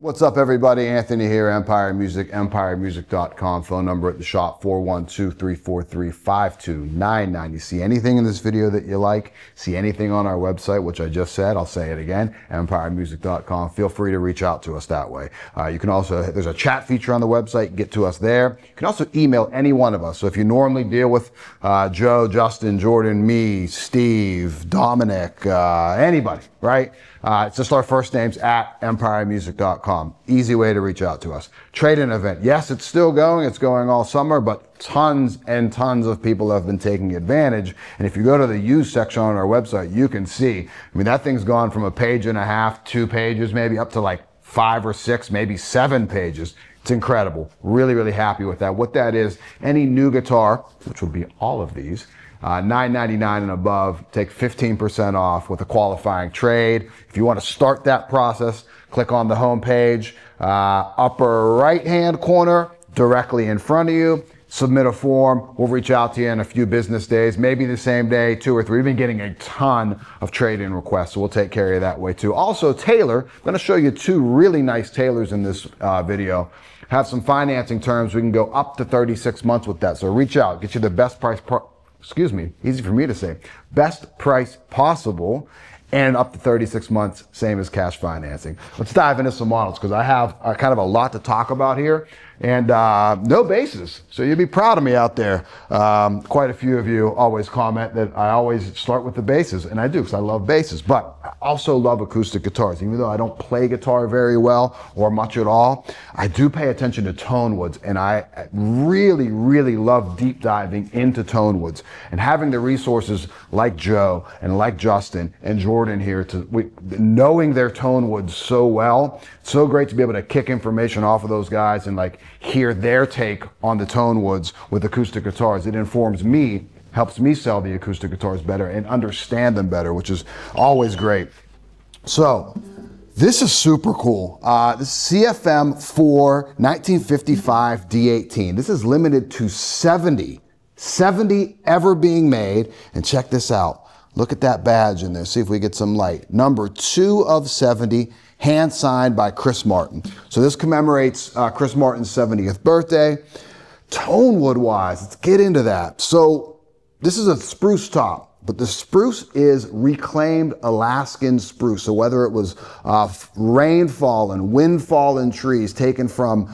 What's up, everybody? Anthony here, Empire Music, empiremusic.com. Phone number at the shop, 412-343-5299. You see anything in this video that you like, see anything on our website, which I just said, I'll say it again, empiremusic.com. Feel free to reach out to us that way. You can also, there's a chat feature on the website, get to us there. You can also email any one of us. So if you normally deal with Joe, Justin, Jordan, me, Steve, Dominic, anybody, right? It's just our first names at empiremusic.com. Easy way to reach out to us. Trade-in event. Yes, it's still going. It's going all summer, but tons and tons of people have been taking advantage. And if you go to the used section on our website, you can see, I mean, that thing's gone from a page and a half, 2 pages, maybe up to like 5 or 6, maybe 7 pages. It's incredible. Really, really happy with that. What that is, any new guitar, which would be all of these, $9.99 and above, take 15% off with a qualifying trade. If you want to start that process, click on the home page, upper right-hand corner, directly in front of you. Submit a form. We'll reach out to you in a few business days, maybe the same day, 2 or 3. We've been getting a ton of trade-in requests, so we'll take care of you that way too. Also, Taylor, I'm going to show you 2 really nice Taylors in this video. Have some financing terms. We can go up to 36 months with that. So reach out, get you the best price, easy for me to say, best price possible, and up to 36 months, same as cash financing. Let's dive into some models, because I have kind of a lot to talk about here, and no basses. So you'll be proud of me out there. Quite a few of you always comment that I always start with the basses, and I do, because I love basses, but I also love acoustic guitars. Even though I don't play guitar very well or much at all, I do pay attention to tone woods, and I really, really love deep diving into tone woods, and having the resources like Joe and like Justin and Jordan here, knowing their tone woods so well. So great to be able to kick information off of those guys and like hear their take on the tone woods with acoustic guitars. It informs me, helps me sell the acoustic guitars better and understand them better, which is always great. So this is super cool. This is CFM 4 1955 D18. This is limited to 70 ever being made. And check this out. Look at that badge in there. See if we get some light. Number 2 of 70, hand signed by Chris Martin. So this commemorates Chris Martin's 70th birthday. Tone wood wise, let's get into that. So this is a spruce top, but the spruce is reclaimed Alaskan spruce. So whether it was rainfall and windfall in trees taken from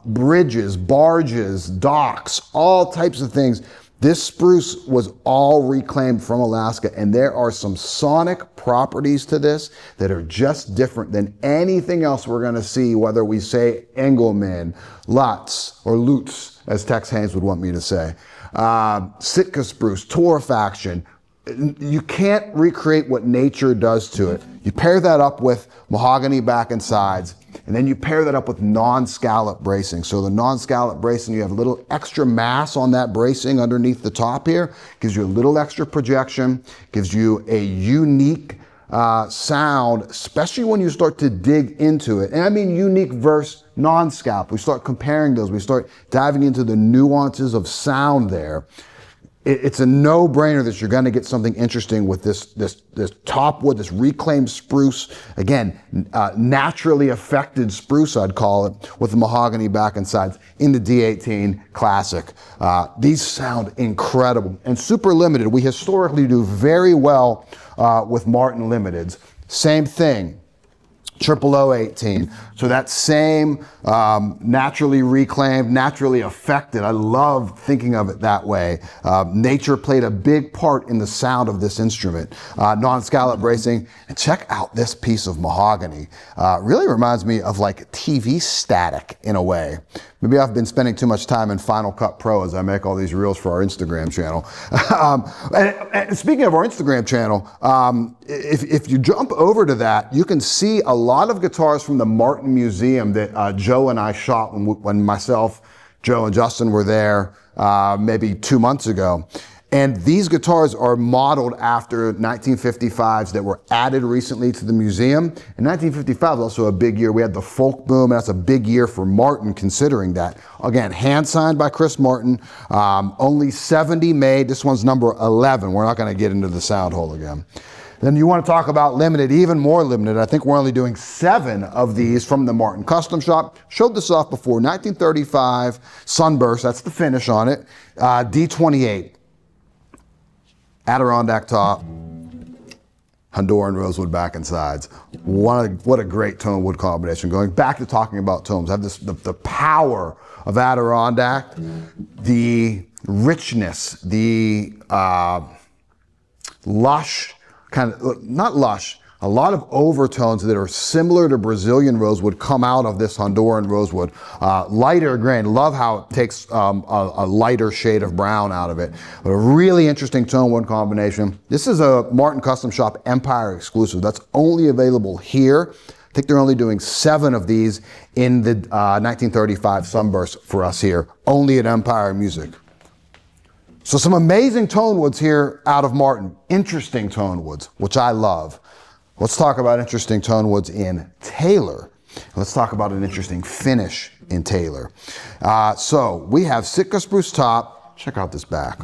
bridges, barges, docks, all types of things, this spruce was all reclaimed from Alaska, and there are some sonic properties to this that are just different than anything else we're going to see, whether we say Engelmann, Lutz, or Lutz, as Tex Haynes would want me to say. Sitka spruce, torrefaction. You can't recreate what nature does to it. You pair that up with mahogany back and sides, and then you pair that up with non-scallop bracing. So the non-scallop bracing, you have a little extra mass on that bracing underneath the top here, gives you a little extra projection, gives you a unique sound, especially when you start to dig into it. And I mean unique versus non-scallop. We start comparing those. We start diving into the nuances of sound there. It's a no-brainer that you're going to get something interesting with this top wood, this reclaimed spruce. Again, naturally affected spruce, I'd call it, with the mahogany back and sides in the D18 Classic. These sound incredible and super limited. We historically do very well with Martin Limiteds. Same thing. 00018. So that same naturally reclaimed, naturally affected. I love thinking of it that way. Nature played a big part in the sound of this instrument. Non-scallop bracing. And check out this piece of mahogany. Really reminds me of like TV static in a way. Maybe I've been spending too much time in Final Cut Pro as I make all these reels for our Instagram channel. And speaking of our Instagram channel, if you jump over to that, you can see a lot of guitars from the Martin Museum that Joe and I shot when myself, Joe, and Justin were there maybe 2 months ago. And these guitars are modeled after 1955s that were added recently to the museum. And 1955 was also a big year. We had the folk boom, and that's a big year for Martin considering that. Again, hand signed by Chris Martin, only 70 made. This one's number 11. We're not gonna get into the sound hole again. Then you want to talk about limited, even more limited. I think we're only doing 7 of these from the Martin Custom Shop. Showed this off before, 1935 Sunburst, that's the finish on it. D28, Adirondack top, Honduran rosewood back and sides. What a great tone wood combination. Going back to talking about tones, I have the power of Adirondack, the richness, the lush, kind of, not lush, a lot of overtones that are similar to Brazilian rosewood come out of this Honduran rosewood. Lighter grain, love how it takes a lighter shade of brown out of it. But a really interesting tone wood combination. This is a Martin Custom Shop Empire exclusive. That's only available here. I think they're only doing 7 of these in the 1935 Sunburst for us here, only at Empire Music. So some amazing tone woods here out of Martin, interesting tone woods, which I love. Let's talk about interesting tone woods in Taylor. Let's talk about an interesting finish in Taylor. So we have Sitka spruce top. Check out this back.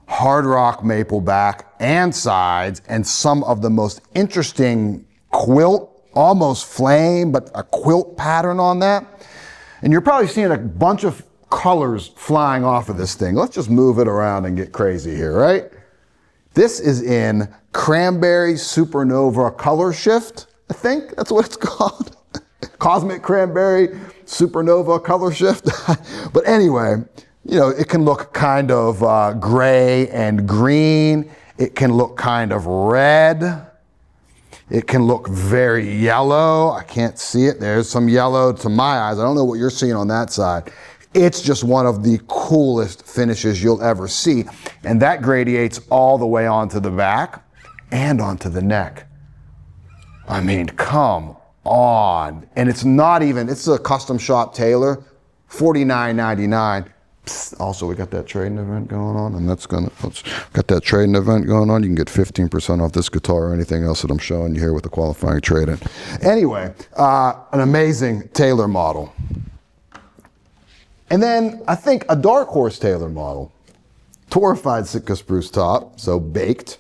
Hard rock maple back and sides, and some of the most interesting quilt, almost flame, but a quilt pattern on that. And you're probably seeing a bunch of colors flying off of this thing. Let's just move it around and get crazy here, right? This is in Cranberry Supernova Color Shift, I think that's what it's called. Cosmic Cranberry Supernova Color Shift. But anyway, you know, it can look kind of gray and green. It can look kind of red. It can look very yellow. I can't see it. There's some yellow to my eyes. I don't know what you're seeing on that side. It's just one of the coolest finishes you'll ever see. And that gradiates all the way onto the back and onto the neck. I mean, come on. And it's not even, it's a custom shop Taylor, $49.99. Also, we got that trading event going on, and that's gonna, got that trading event going on. You can get 15% off this guitar or anything else that I'm showing you here with the qualifying trade-in. Anyway, an amazing Taylor model. And then I think a dark horse Taylor model. Torrefied Sitka spruce top, so baked.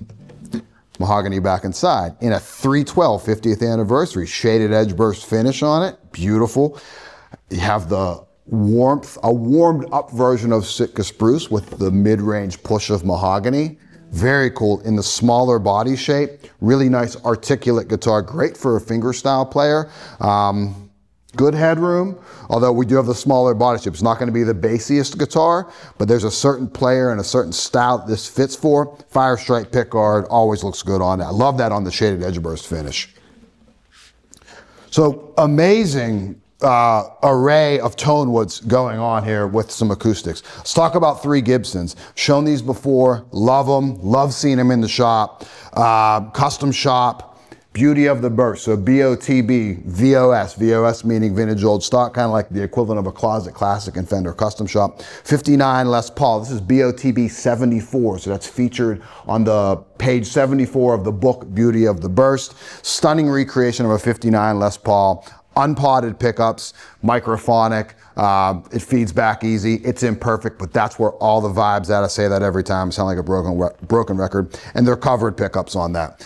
Mahogany back and side in a 312 50th anniversary shaded edge burst finish on it. Beautiful. You have the warmth, a warmed up version of Sitka spruce with the mid-range push of mahogany. Very cool in the smaller body shape. Really nice articulate guitar. Great for a fingerstyle player. Good headroom, although we do have the smaller body shape. It's not going to be the bassiest guitar, but there's a certain player and a certain style that this fits for. Fire Strike pickguard always looks good on it. I love that on the shaded edge burst finish. So amazing array of tone woods going on here with some acoustics. Let's talk about 3 Gibsons. Shown these before, love them, love seeing them in the shop. Custom shop. Beauty of the burst, so BOTB, VOS, VOS meaning vintage old stock, kind of like the equivalent of a Closet Classic and Fender Custom Shop. 59 Les Paul, this is BOTB 74, so that's featured on the page 74 of the book Beauty of the Burst. Stunning recreation of a 59 Les Paul, unpotted pickups, microphonic, it feeds back easy, it's imperfect, but that's where all the vibes at. I say that every time, I sound like a broken record, and they're covered pickups on that.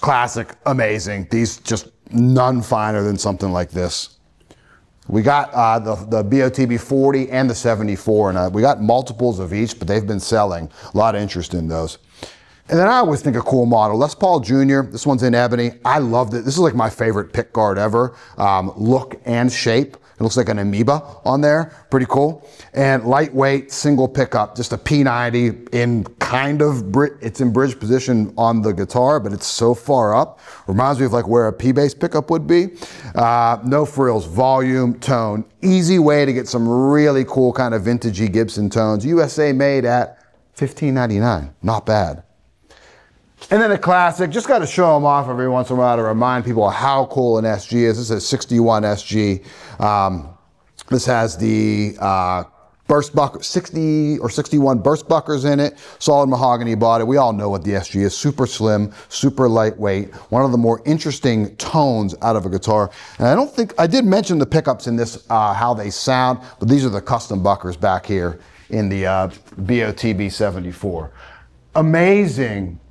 Classic, amazing. These just none finer than something like this. We got the BOTB 40 and the 74, and we got multiples of each, but they've been selling. A lot of interest in those. And then I always think a cool model, Les Paul Jr., this one's in ebony. I loved it. This is like my favorite pick guard ever. Look and shape. It looks like an amoeba on there, pretty cool. And lightweight, single pickup, just a P90 in kind of, it's in bridge position on the guitar, but it's so far up. Reminds me of like where a P-bass pickup would be. No frills, volume, tone. Easy way to get some really cool kind of vintagey Gibson tones. USA made at $15.99, not bad. And then a classic, just got to show them off every once in a while to remind people how cool an SG is. This is a 61 SG. This has the burst buck, 60 or 61 burst buckers in it, solid mahogany body. We all know what the SG is, super slim, super lightweight, one of the more interesting tones out of a guitar. And I don't think, I did mention the pickups in this, how they sound, but these are the custom buckers back here in the BOTB 74. Amazing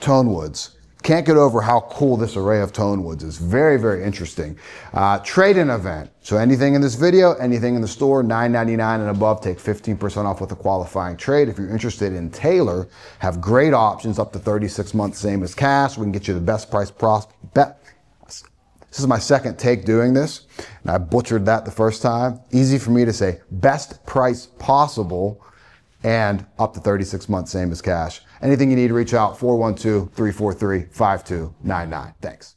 tone woods. Can't get over how cool this array of tone woods is. Very, very interesting. Trade-in event. So anything in this video, anything in the store, $9.99 and above, take 15% off with a qualifying trade. If you're interested in Taylor, have great options up to 36 months, same as cash. We can get you the best price This is my second take doing this, and I butchered that the first time. Easy for me to say best price possible and up to 36 months, same as cash. Anything you need, reach out, 412-343-5299. Thanks.